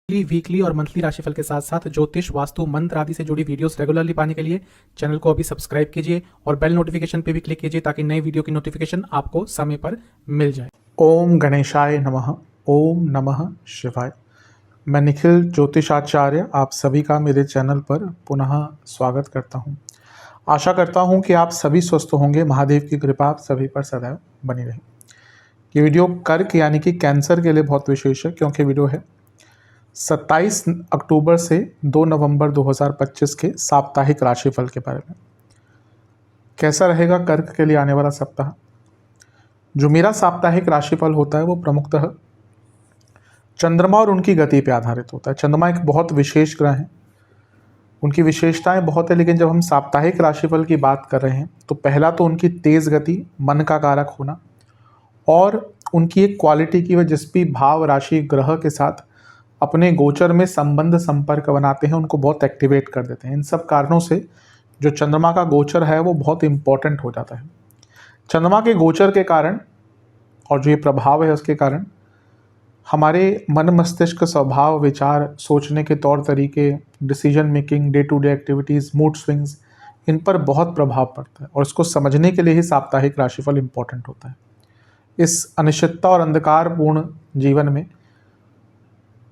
Weekly और monthly राशिफल के साथ साथ ज्योतिष, वास्तु, मंत्र आदि से जुड़ी वीडियोस रेगुलरली पाने के लिए चैनल को अभी सब्सक्राइब कीजिए और बेल नोटिफिकेशन पे भी क्लिक कीजिए ताकि नई वीडियो की नोटिफिकेशन आपको समय पर मिल जाए। ओम गणेशाय नमः। ओम नमः शिवाय। मैं निखिल ज्योतिषाचार्य आप सभी का मेरे चैनल पर पुनः स्वागत करता हूं। आशा करता हूं कि आप सभी स्वस्थ होंगे। महादेव की कृपा आप सभी पर सदैव बनी रहे। ये वीडियो कर्क यानी कि कैंसर के लिए बहुत विशेष है, क्योंकि वीडियो है 27 अक्टूबर से 2 नवंबर 2025 के साप्ताहिक राशिफल के बारे में। कैसा रहेगा कर्क के लिए आने वाला सप्ताह। जो मेरा साप्ताहिक राशिफल होता है वो प्रमुखतः चंद्रमा और उनकी गति पे आधारित होता है। चंद्रमा एक बहुत विशेष ग्रह है, उनकी विशेषताएं बहुत है, लेकिन जब हम साप्ताहिक राशिफल की बात कर रहे हैं तो पहला तो उनकी तेज गति, मन का कारक होना, और उनकी एक क्वालिटी की वह जिस भी भाव राशि ग्रह के साथ अपने गोचर में संबंध संपर्क बनाते हैं उनको बहुत एक्टिवेट कर देते हैं। इन सब कारणों से जो चंद्रमा का गोचर है वो बहुत इंपॉर्टेंट हो जाता है। चंद्रमा के गोचर के कारण और जो ये प्रभाव है उसके कारण हमारे मन मस्तिष्क, स्वभाव, विचार, सोचने के तौर तरीके, decision making, day to day activities, mood swings, इन पर बहुत प्रभाव पड़ता है और इसको समझने के लिए ही साप्ताहिक राशिफल इम्पॉर्टेंट होता है। इस अनिश्चितता और अंधकारपूर्ण जीवन में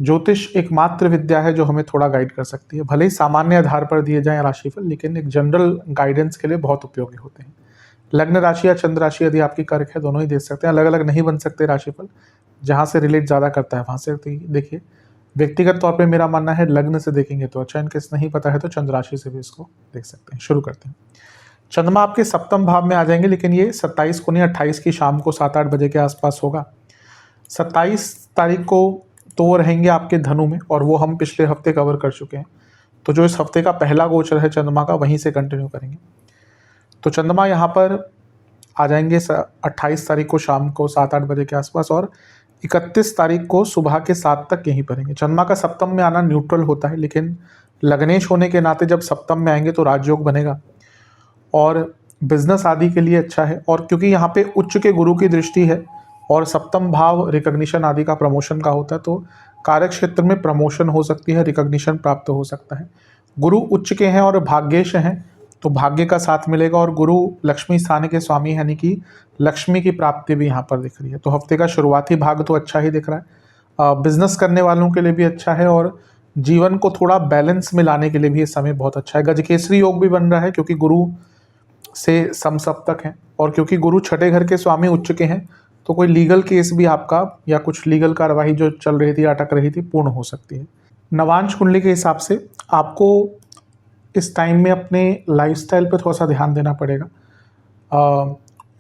ज्योतिष एकमात्र विद्या है जो हमें थोड़ा गाइड कर सकती है। भले ही सामान्य आधार पर दिए जाएं राशिफल, लेकिन एक जनरल गाइडेंस के लिए बहुत उपयोगी होते हैं। लग्न राशि या चंद्र राशि यदि आपकी कर्क है, दोनों ही देख सकते हैं। अलग अलग नहीं बन सकते राशिफल, जहाँ से रिलेट ज़्यादा करता है वहाँ से देखिए। व्यक्तिगत तौर पे मेरा मानना है लग्न से देखेंगे तो अच्छा, इनकेस नहीं पता है तो चंद्र राशि से भी इसको देख सकते हैं। शुरू करते हैं। चंद्रमा आपके सप्तम भाव में आ जाएंगे, लेकिन ये 27 को नहीं 28 की शाम को 7-8 बजे के आसपास होगा। 27 तारीख को तो वो रहेंगे आपके धनु में, और वो हम पिछले हफ्ते कवर कर चुके हैं। तो जो इस हफ्ते का पहला गोचर है चंद्रमा का, वहीं से कंटिन्यू करेंगे। तो चंद्रमा यहाँ पर आ जाएंगे 28 तारीख को शाम को 7-8 बजे के आसपास, और 31 तारीख को सुबह के 7 तक यहीं पर रहेंगे। चंद्रमा का सप्तम में आना न्यूट्रल होता है, लेकिन लग्नेश होने के नाते जब सप्तम में आएंगे तो राजयोग बनेगा और बिजनेस आदि के लिए अच्छा है। और क्योंकि यहाँ पे उच्च के गुरु की दृष्टि है और सप्तम भाव रिकॉग्निशन आदि का, प्रमोशन का होता है, तो कार्य क्षेत्र में प्रमोशन हो सकती है, रिकॉग्निशन प्राप्त हो सकता है। गुरु उच्च के हैं और भाग्येश हैं तो भाग्य का साथ मिलेगा, और गुरु लक्ष्मी स्थान के स्वामी यानी कि लक्ष्मी की प्राप्ति भी यहाँ पर दिख रही है। तो हफ्ते का शुरुआती भाग तो अच्छा ही दिख रहा है। बिजनेस करने वालों के लिए भी अच्छा है और जीवन को थोड़ा बैलेंस में लाने के लिए भी ये समय बहुत अच्छा है। गजकेसरी योग भी बन रहा है क्योंकि गुरु से समसप्तक हैं, और क्योंकि गुरु छठे घर के स्वामी उच्च के हैं तो कोई लीगल केस भी आपका या कुछ लीगल कार्रवाई जो चल रही थी, अटक रही थी, पूर्ण हो सकती है। नवांश कुंडली के हिसाब से आपको इस टाइम में अपने लाइफस्टाइल पे थोड़ा सा ध्यान देना पड़ेगा।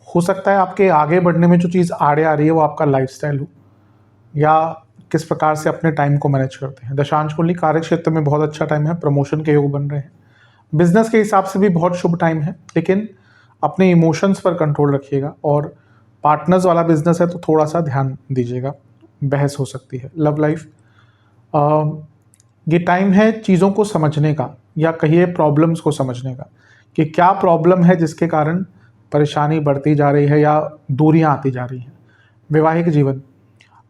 हो सकता है आपके आगे बढ़ने में जो चीज़ आड़े आ रही है वो आपका लाइफस्टाइल हो, या किस प्रकार से अपने टाइम को मैनेज करते हैं। दशांश कुंडली कार्य क्षेत्र में बहुत अच्छा टाइम है, प्रमोशन के योग बन रहे हैं। बिजनेस के हिसाब से भी बहुत शुभ टाइम है, लेकिन अपने इमोशंस पर कंट्रोल रखिएगा, और पार्टनर्स वाला बिजनेस है तो थोड़ा सा ध्यान दीजिएगा, बहस हो सकती है। लव लाइफ, ये टाइम है चीज़ों को समझने का, या कहिए प्रॉब्लम्स को समझने का, कि क्या प्रॉब्लम है जिसके कारण परेशानी बढ़ती जा रही है या दूरियां आती जा रही हैं। वैवाहिक जीवन,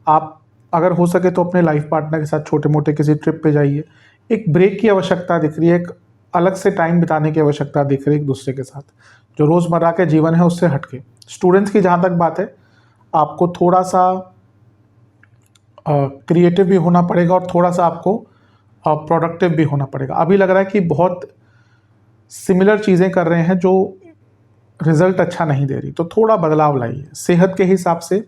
आप अगर हो सके तो अपने लाइफ पार्टनर के साथ छोटे मोटे किसी ट्रिप पे जाइए। एक ब्रेक की आवश्यकता दिख रही है, एक अलग से टाइम बिताने की आवश्यकता दिख रही है एक दूसरे के साथ, जो रोज़मर्रा के जीवन है उससे हटके। स्टूडेंट्स की जहाँ तक बात है, आपको थोड़ा सा क्रिएटिव भी होना पड़ेगा और थोड़ा सा आपको प्रोडक्टिव भी होना पड़ेगा। अभी लग रहा है कि बहुत सिमिलर चीज़ें कर रहे हैं जो रिजल्ट अच्छा नहीं दे रही, तो थोड़ा बदलाव लाइए। सेहत के हिसाब से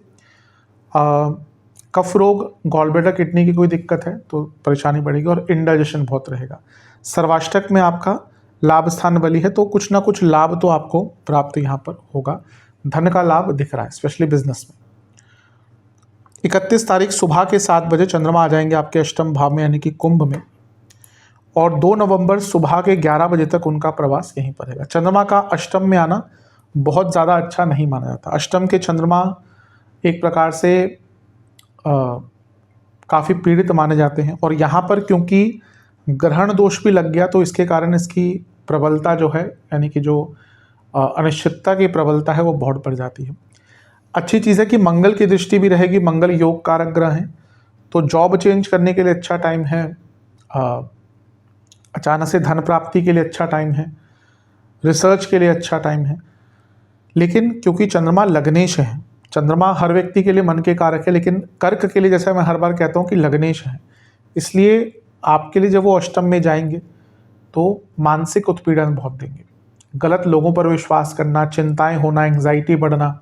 कफ रोग, गॉलब्लैडर, किडनी की कोई दिक्कत है तो परेशानी बढ़ेगी, और इंडाइजेशन बहुत रहेगा। सर्वाष्टक में आपका लाभ स्थान बली है, तो कुछ ना कुछ लाभ तो आपको प्राप्त यहाँ पर होगा। धन का लाभ दिख रहा है, स्पेशली बिजनेस में। 31 तारीख सुबह के 7 बजे चंद्रमा आ जाएंगे आपके अष्टम भाव में यानी कि कुंभ में, और 2 नवंबर सुबह के 11 बजे तक उनका प्रवास यहीं पर रहेगा। चंद्रमा का अष्टम में आना बहुत ज़्यादा अच्छा नहीं माना जाता। अष्टम के चंद्रमा एक प्रकार से काफ़ी पीड़ित माने जाते हैं, और यहाँ पर क्योंकि ग्रहण दोष भी लग गया तो इसके कारण इसकी प्रबलता जो है, यानी कि जो अनिश्चितता की प्रबलता है वो बहुत बढ़ जाती है। अच्छी चीज़ है कि मंगल की दृष्टि भी रहेगी, मंगल योग कारक ग्रह हैं, तो जॉब चेंज करने के लिए अच्छा टाइम है, अचानक से धन प्राप्ति के लिए अच्छा टाइम है, रिसर्च के लिए अच्छा टाइम है। लेकिन क्योंकि चंद्रमा लग्नेश है, चंद्रमा हर व्यक्ति के लिए मन के कारक है, लेकिन कर्क के लिए जैसा मैं हर बार कहता हूँ कि लग्नेश है, इसलिए आपके लिए जब वो अष्टम में जाएंगे तो मानसिक उत्पीड़न बहुत देंगे, गलत लोगों पर विश्वास करना, चिंताएं होना, एंग्जाइटी बढ़ना।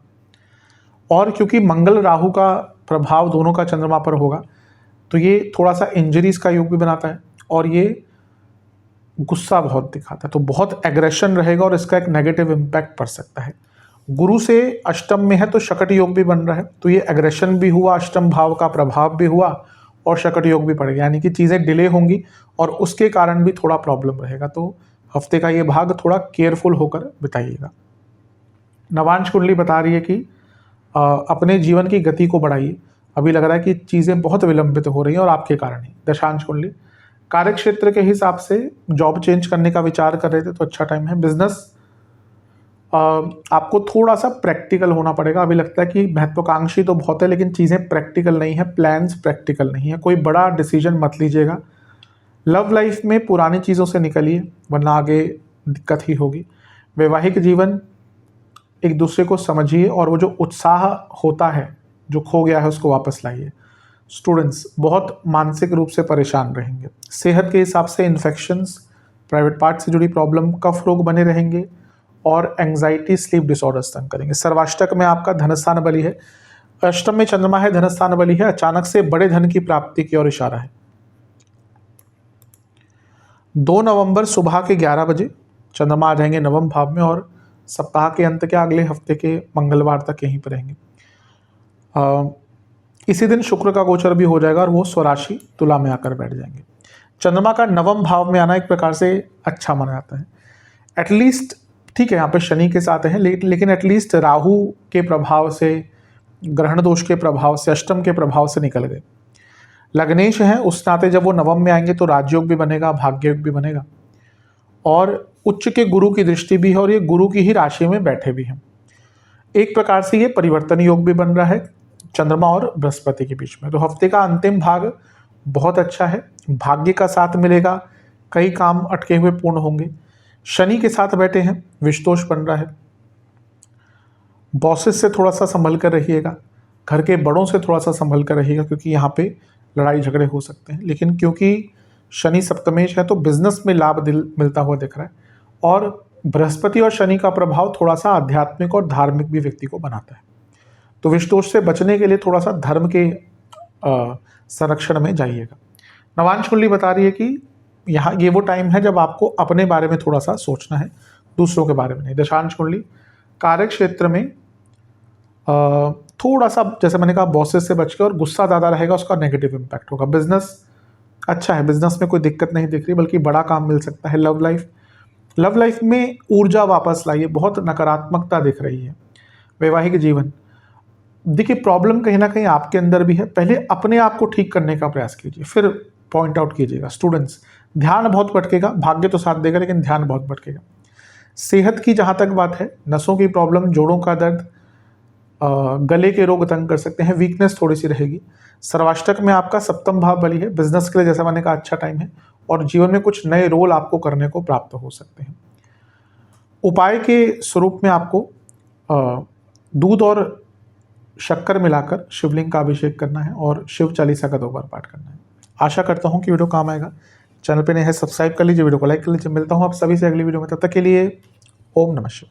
और क्योंकि मंगल राहु का प्रभाव दोनों का चंद्रमा पर होगा तो ये थोड़ा सा इंजरीज का योग भी बनाता है, और ये गुस्सा बहुत दिखाता है, तो बहुत एग्रेशन रहेगा और इसका एक नेगेटिव इम्पैक्ट पड़ सकता है। गुरु से अष्टम में है तो शकट योग भी बन रहा है, तो ये एग्रेशन भी हुआ, अष्टम भाव का प्रभाव भी हुआ और शकट योग भी पड़ गया, यानी कि चीज़ें डिले होंगी और उसके कारण भी थोड़ा प्रॉब्लम रहेगा। तो हफ्ते का ये भाग थोड़ा केयरफुल होकर बिताइएगा। नवांश कुंडली बता रही है कि अपने जीवन की गति को बढ़ाइए, अभी लग रहा है कि चीज़ें बहुत विलंबित हो रही हैं और आपके कारण ही। दशांश कुंडली कार्य क्षेत्र के हिसाब से जॉब चेंज करने का विचार कर रहे थे तो अच्छा टाइम है। बिजनेस आपको थोड़ा सा प्रैक्टिकल होना पड़ेगा, अभी लगता है कि महत्वाकांक्षी तो बहुत है लेकिन चीज़ें प्रैक्टिकल नहीं है, प्लान्स प्रैक्टिकल नहीं है, कोई बड़ा डिसीजन मत लीजिएगा। लव लाइफ में पुरानी चीज़ों से निकलिए वरना आगे दिक्कत ही होगी। वैवाहिक जीवन एक दूसरे को समझिए और वो जो उत्साह होता है जो खो गया है उसको वापस लाइए। स्टूडेंट्स बहुत मानसिक रूप से परेशान रहेंगे। सेहत के हिसाब से इन्फेक्शंस, प्राइवेट पार्ट से जुड़ी प्रॉब्लम, कफ रोग बने रहेंगे और एंग्जाइटी, स्लीप डिसऑर्डर्स तंग करेंगे। सर्वाष्टक में आपका धनस्थान बली है, अष्टम में चंद्रमा है, धनस्थान बली है, अचानक से बड़े धन की प्राप्ति की ओर इशारा है। 2 नवंबर सुबह के 11 बजे चंद्रमा आ जाएंगे नवम भाव में और सप्ताह के अंत के अगले हफ्ते के मंगलवार तक यहीं पर रहेंगे। इसी दिन शुक्र का गोचर भी हो जाएगा और वो स्वराशि तुला में आकर बैठ जाएंगे। चंद्रमा का नवम भाव में आना एक प्रकार से अच्छा माना जाता है। एटलीस्ट ठीक है, यहाँ पे शनि के साथ है लेकिन एटलीस्ट राहु के प्रभाव से, ग्रहण दोष के प्रभाव से, अष्टम के प्रभाव से निकल गए। लग्नेश है, उस नाते जब वो नवम में आएंगे तो राजयोग भी बनेगा, भाग्ययोग भी बनेगा और उच्च के गुरु की दृष्टि भी है और ये गुरु की ही राशि में बैठे भी हैं। एक प्रकार से ये परिवर्तन योग भी बन रहा है चंद्रमा और बृहस्पति के बीच में। तो हफ्ते का अंतिम भाग बहुत अच्छा है, भाग्य का साथ मिलेगा, कई काम अटके हुए पूर्ण होंगे। शनि के साथ बैठे हैं, विषदोष बन रहा है, बॉसेस से थोड़ा सा संभल कर रहिएगा, घर के बड़ों से थोड़ा सा संभल कर रहिएगा क्योंकि यहाँ पे लड़ाई झगड़े हो सकते हैं। लेकिन क्योंकि शनि सप्तमेश है तो बिजनेस में लाभ मिलता हुआ दिख रहा है और बृहस्पति और शनि का प्रभाव थोड़ा सा आध्यात्मिक और धार्मिक भी व्यक्ति को बनाता है। तो विषदोष से बचने के लिए थोड़ा सा धर्म के संरक्षण में जाइएगा। नवांश कुंडली बता रही है कि यहाँ ये वो टाइम है जब आपको अपने बारे में थोड़ा सा सोचना है, दूसरों के बारे में नहीं। दशांश कुंडली कार्य क्षेत्र में थोड़ा सा जैसे मैंने कहा बॉसेस से बच के, और गुस्सा ज़्यादा रहेगा, उसका नेगेटिव इम्पैक्ट होगा। बिजनेस अच्छा है, बिजनेस में कोई दिक्कत नहीं दिख रही बल्कि बड़ा काम मिल सकता है। लव लाइफ में ऊर्जा वापस लाइए, बहुत नकारात्मकता दिख रही है। वैवाहिक जीवन देखिए प्रॉब्लम कहीं ना कहीं आपके अंदर भी है, पहले अपने आप को ठीक करने का प्रयास कीजिए फिर पॉइंट आउट कीजिएगा। स्टूडेंट्स ध्यान बहुत भटकेगा, भाग्य तो साथ देगा लेकिन ध्यान बहुत भटकेगा। सेहत की जहाँ तक बात है, नसों की प्रॉब्लम, जोड़ों का दर्द, गले के रोग तंग कर सकते हैं, वीकनेस थोड़ी सी रहेगी। सर्वाष्टक में आपका सप्तम भाव बली है, बिजनेस के लिए जैसा मैंने कहा अच्छा टाइम है और जीवन में कुछ नए रोल आपको करने को प्राप्त हो सकते हैं। उपाय के स्वरूप में आपको दूध और शक्कर मिलाकर शिवलिंग का अभिषेक करना है और शिव चालीसा का 2 बार पाठ करना है। आशा करता हूँ कि वीडियो काम आएगा। चैनल पे नए हैं सब्सक्राइब कर लीजिए, वीडियो को लाइक कर लीजिए। मिलता हूँ आप सभी से अगली वीडियो में, तब तक के लिए ओम नमः शिवाय।